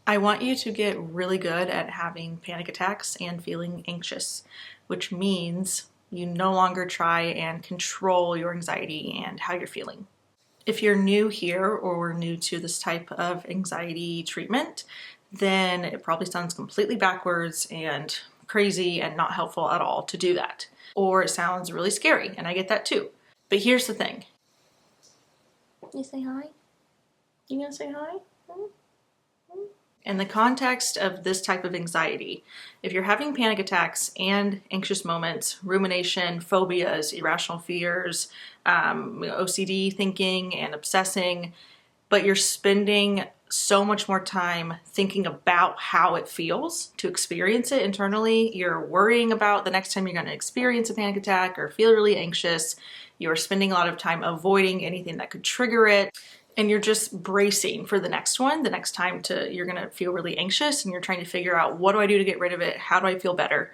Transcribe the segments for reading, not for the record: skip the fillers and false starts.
I want you to get really good at having panic attacks and feeling anxious, which means you no longer try and control your anxiety and how you're feeling. If you're new here or new to this type of anxiety treatment, then it probably sounds completely backwards and crazy and not helpful at all to do that. Or it sounds really scary, and I get that too. But here's the thing. You say hi? You gonna say hi? In the context of this type of anxiety, if you're having panic attacks and anxious moments, rumination, phobias, irrational fears, OCD thinking and obsessing, but you're spending so much more time thinking about how it feels to experience it internally, you're worrying about the next time you're going to experience a panic attack or feel really anxious, you're spending a lot of time avoiding anything that could trigger it, and you're just bracing for the next one, the next time you're gonna feel really anxious and you're trying to figure out, what do I do to get rid of it? How do I feel better?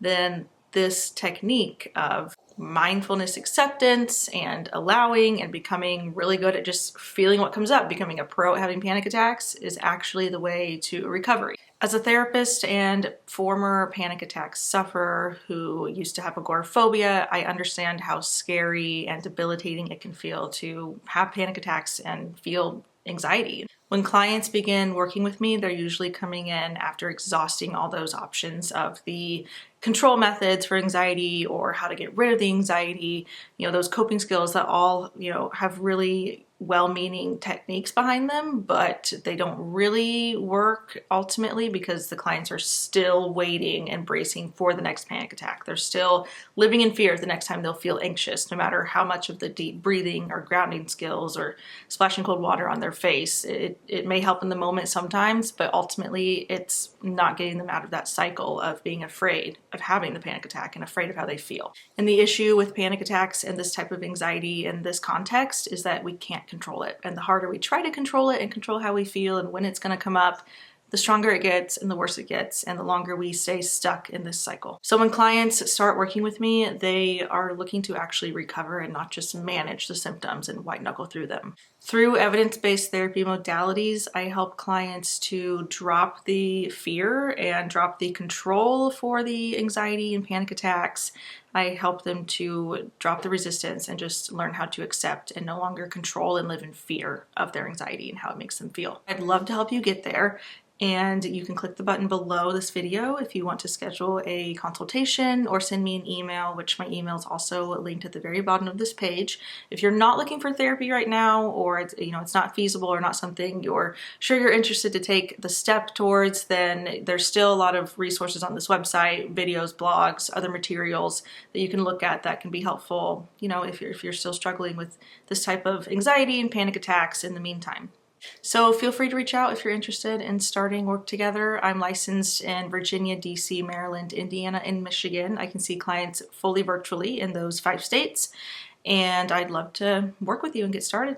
Then this technique of mindfulness acceptance and allowing and becoming really good at just feeling what comes up, becoming a pro at having panic attacks, is actually the way to recovery. As a therapist and former panic attack sufferer who used to have agoraphobia, I understand how scary and debilitating it can feel to have panic attacks and feel anxiety. When clients begin working with me, they're usually coming in after exhausting all those options of the control methods for anxiety or how to get rid of the anxiety, those coping skills that all, have really well-meaning techniques behind them, but they don't really work ultimately because the clients are still waiting and bracing for the next panic attack. They're still living in fear the next time they'll feel anxious, no matter how much of the deep breathing or grounding skills or splashing cold water on their face. It may help in the moment sometimes, but ultimately it's not getting them out of that cycle of being afraid of having the panic attack and afraid of how they feel. And the issue with panic attacks and this type of anxiety in this context is that we can't control it. And the harder we try to control it and control how we feel and when it's going to come up, the stronger it gets and the worse it gets, and the longer we stay stuck in this cycle. So when clients start working with me, they are looking to actually recover and not just manage the symptoms and white knuckle through them. Through evidence-based therapy modalities, I help clients to drop the fear and drop the control for the anxiety and panic attacks. I help them to drop the resistance and just learn how to accept and no longer control and live in fear of their anxiety and how it makes them feel. I'd love to help you get there. And you can click the button below this video if you want to schedule a consultation or send me an email, which my email is also linked at the very bottom of this page. If you're not looking for therapy right now, or it's not feasible or not something you're sure you're interested to take the step towards, then there's still a lot of resources on this website, videos, blogs, other materials that you can look at that can be helpful, if you're still struggling with this type of anxiety and panic attacks in the meantime. So feel free to reach out if you're interested in starting work together. I'm licensed in Virginia, DC, Maryland, Indiana, and Michigan. I can see clients fully virtually in those 5 states, and I'd love to work with you and get started.